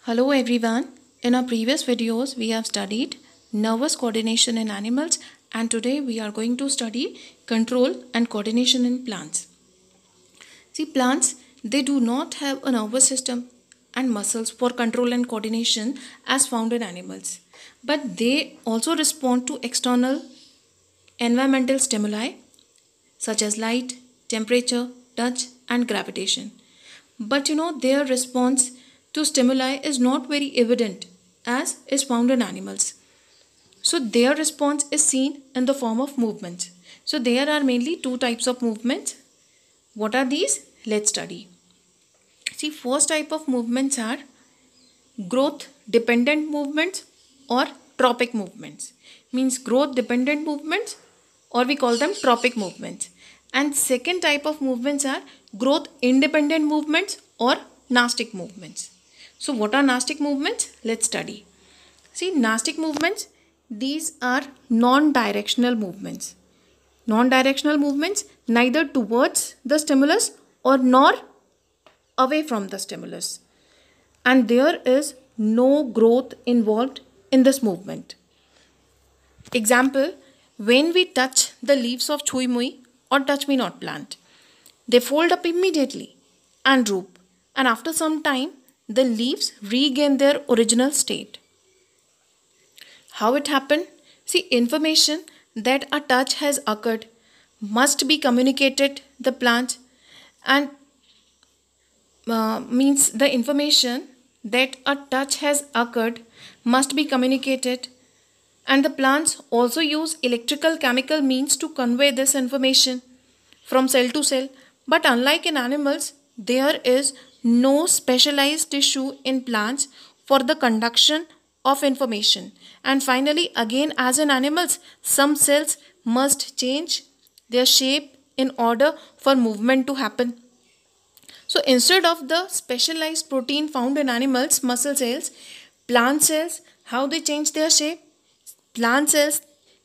Hello everyone. In our previous videos we have studied nervous coordination in animals and today we are going to study control and coordination in plants. See, plants, they do not have a nervous system and muscles for control and coordination as found in animals, but they also respond to external environmental stimuli such as light, temperature, touch and gravitation. But their response to stimuli is not very evident as is found in animals. So their response is seen in the form of movements. So there are mainly two types of movements. What are these? Let's study. See, first type of movements are growth dependent movements or tropic movements. Means growth dependent movements, or we call them tropic movements. And second type of movements are growth independent movements or nastic movements. So what are nastic movements? Let's study. See, nastic movements, these are non-directional movements. Non-directional movements neither towards the stimulus or nor away from the stimulus. And there is no growth involved in this movement. Example, when we touch the leaves of Chui Mui or Touch Me Not plant, they fold up immediately and droop, and after some time the leaves regain their original state. How it happened? See, information that a touch has occurred must be communicated the plant, and means the information that a touch has occurred must be communicated, and the plants also use electrical chemical means to convey this information from cell to cell. But unlike in animals, there is no specialized tissue in plants for the conduction of information. And finally, again, as in animals, some cells must change their shape in order for movement to happen. So instead of the specialized protein found in animals, muscle cells, plant cells, how they change their shape? Plant cells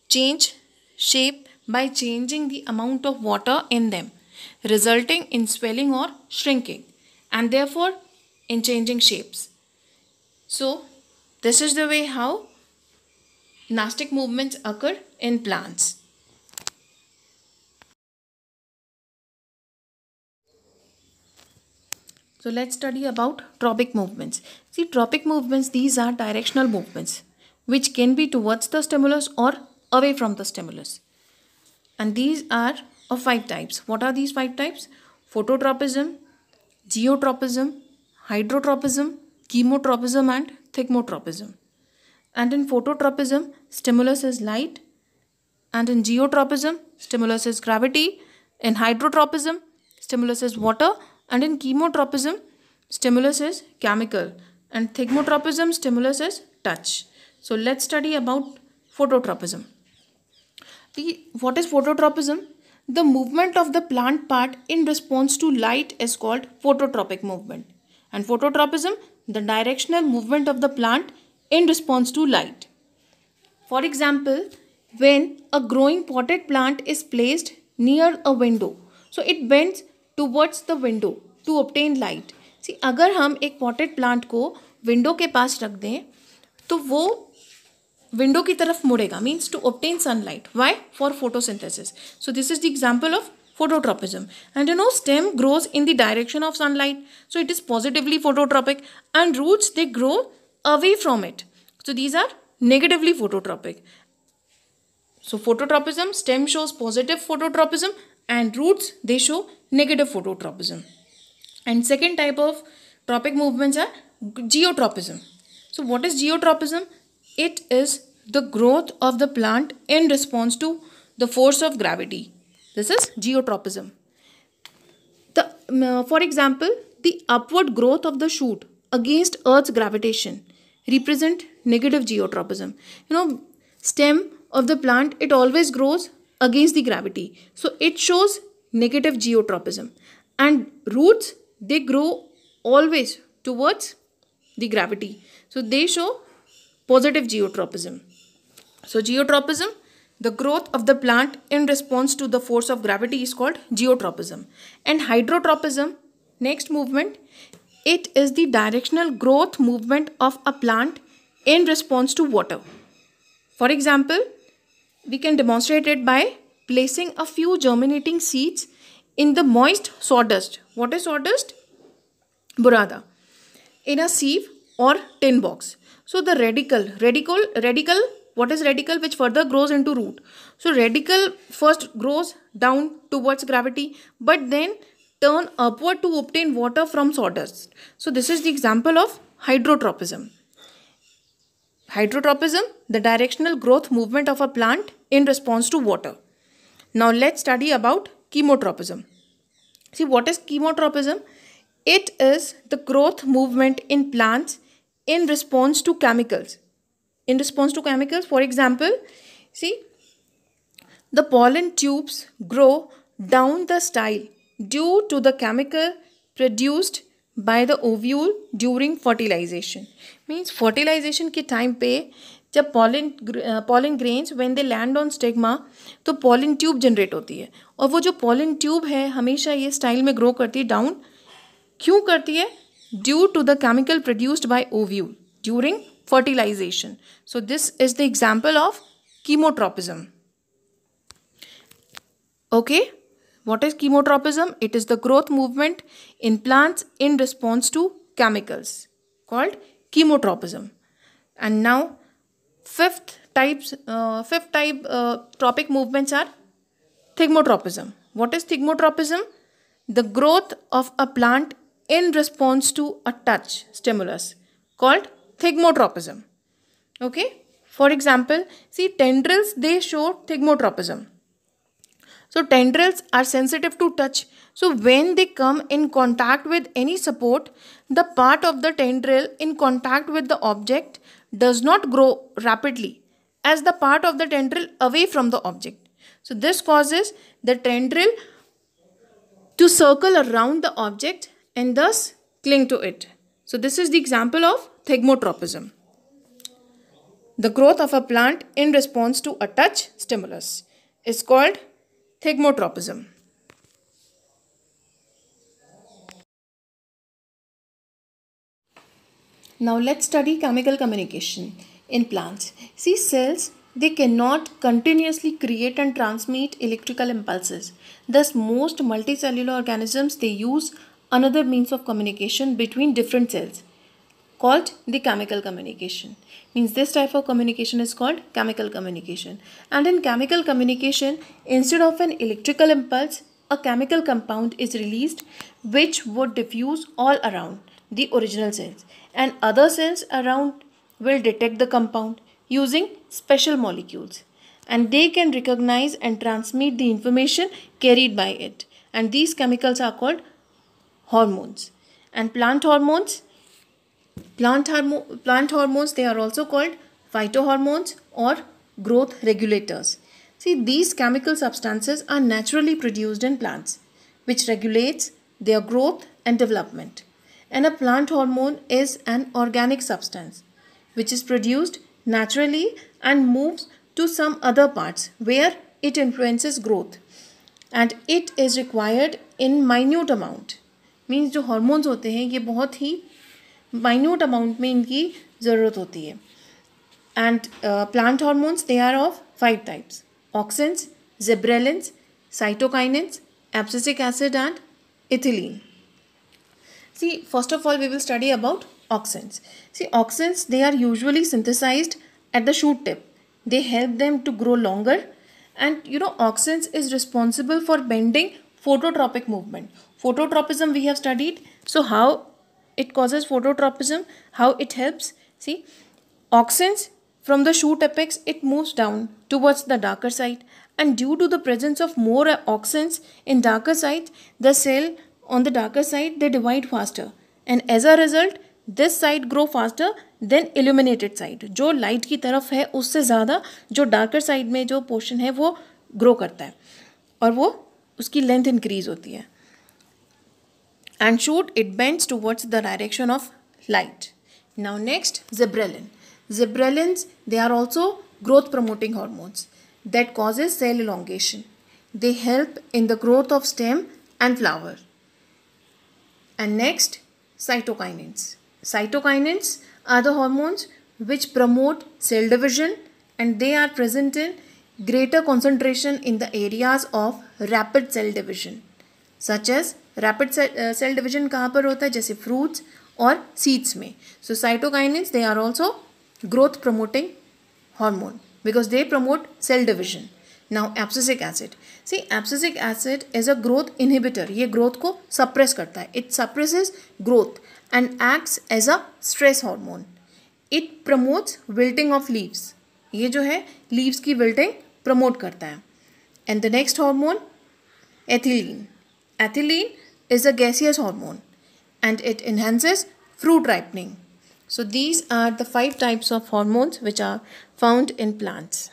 change shape by changing the amount of water in them, resulting in swelling or shrinking, and therefore in changing shapes. So this is the way how nastic movements occur in plants. So let's study about tropic movements. See, tropic movements, these are directional movements which can be towards the stimulus or away from the stimulus. And these are of 5 types. What are these 5 types? Phototropism, geotropism, hydrotropism, chemotropism and thigmotropism. And in phototropism, stimulus is light, and in geotropism, stimulus is gravity. In hydrotropism, stimulus is water, and in chemotropism, stimulus is chemical, and thigmotropism, stimulus is touch. So let's study about phototropism. What is phototropism? The movement of the plant part in response to light is called phototropic movement. And phototropism, the directional movement of the plant in response to light. For example, when a growing potted plant is placed near a window, so it bends towards the window to obtain light. See, अगर हम एक potted plant को window के पास रख दें तो वो window की तरफ मुड़ेगा, means to obtain sunlight. Why? For photosynthesis. So this is the example of phototropism. And stem grows in the direction of sunlight, so it is positively phototropic, and roots, they grow away from it, so these are negatively phototropic. So phototropism, stem shows positive phototropism and roots, they show negative phototropism. And second type of tropic movements are geotropism. So what is geotropism? It is the growth of the plant in response to the force of gravity. This is geotropism. For example, the upward growth of the shoot against Earth's gravitation represent negative geotropism. Stem of the plant, it always grows against the gravity, so it shows negative geotropism. And roots, they grow always towards the gravity, so they show positive geotropism. So geotropism, the growth of the plant in response to the force of gravity, is called geotropism. And hydrotropism, next movement, It is the directional growth movement of a plant in response to water. For example, we can demonstrate it by placing a few germinating seeds in the moist sawdust. What is sawdust? Burada. In a sieve or tin box. So the radicle, what is radicle? Which further grows into root. So radicle first grows down towards gravity, but then turn upward to obtain water from sawdust. So this is the example of hydrotropism. Hydrotropism, the directional growth movement of a plant in response to water. Now let's study about chemotropism. See, what is chemotropism? It is the growth movement in plants in response to chemicals. In response to chemicals, for example, see, the pollen tubes grow down the style due to the chemical produced by the ovule during fertilization. Means fertilization के time पे जब pollen grains when they land on stigma तो pollen tube generate होती है और वो जो pollen tube है हमेशा ये style में grow करती है down. क्यों करती है? Due to the chemical produced by ovule during fertilization. So this is the example of chemotropism. Okay, what is chemotropism? It is the growth movement in plants in response to chemicals called chemotropism. And now fifth type tropic movements are thigmotropism. What is thigmotropism? The growth of a plant in response to a touch stimulus called thigmotropism. Okay, for example, see, tendrils, they show thigmotropism. So tendrils are sensitive to touch. So when they come in contact with any support, the part of the tendril in contact with the object does not grow rapidly as the part of the tendril away from the object. So this causes the tendril to circle around the object and thus cling to it. So this is the example of thigmotropism. The growth of a plant in response to a touch stimulus is called thigmotropism. Now let's study chemical communication in plants. See, cells, they cannot continuously create and transmit electrical impulses. Thus, most multicellular organisms, they use another means of communication between different cells called the chemical communication. Means this type of communication is called chemical communication. And in chemical communication, instead of an electrical impulse, a chemical compound is released which would diffuse all around the original cells, and other cells around will detect the compound using special molecules, and they can recognize and transmit the information carried by it, and these chemicals are called hormones. And plant hormones, they are also called phytohormones or growth regulators. See, these chemical substances are naturally produced in plants, which regulates their growth and development. And a plant hormone is an organic substance which is produced naturally and moves to some other parts where it influences growth, and it is required in minute amount. Means जो hormones होते हैं ये बहुत ही minute amount में इनकी ज़रूरत होती है. And plant hormones, they are of 5 types: auxins, zebrelins, cytokinins, abscisic acid and ethylene. See, first of all, we will study about auxins. See, auxins, they are usually synthesized at the shoot tip. They help them to grow longer, and auxins is responsible for bending phototropic movement. Phototropism we have studied. So how it causes phototropism, how it helps? See, auxins, from the shoot apex, it moves down towards the darker side, and due to the presence of more auxins in darker sides, the cell on the darker side, they divide faster, and as a result this side grow faster than illuminated side. जो light की तरफ है उससे ज़्यादा जो darker side में जो portion है वो grow करता है और वो उसकी length increase होती है. And shoot, it bends towards the direction of light. Now next, zebrelin. Zebrelins, they are also growth promoting hormones that causes cell elongation. They help in the growth of stem and flower. And next, cytokinins. Cytokinins are the hormones which promote cell division, and they are present in greater concentration in the areas of rapid cell division, such as rapid cell division कहाँ पर होता है, जैसे fruits और seeds में. So cytokinins, they are also growth promoting hormone because they promote cell division. Now abscisic acid. See, abscisic acid is a growth inhibitor. ये growth को suppress करता है. It suppresses growth and acts as a stress hormone. It promotes wilting of leaves. ये जो है leaves की wilting promote करता है. And the next hormone, ethylene. Ethylene is a gaseous hormone and it enhances fruit ripening. So these are the 5 types of hormones which are found in plants.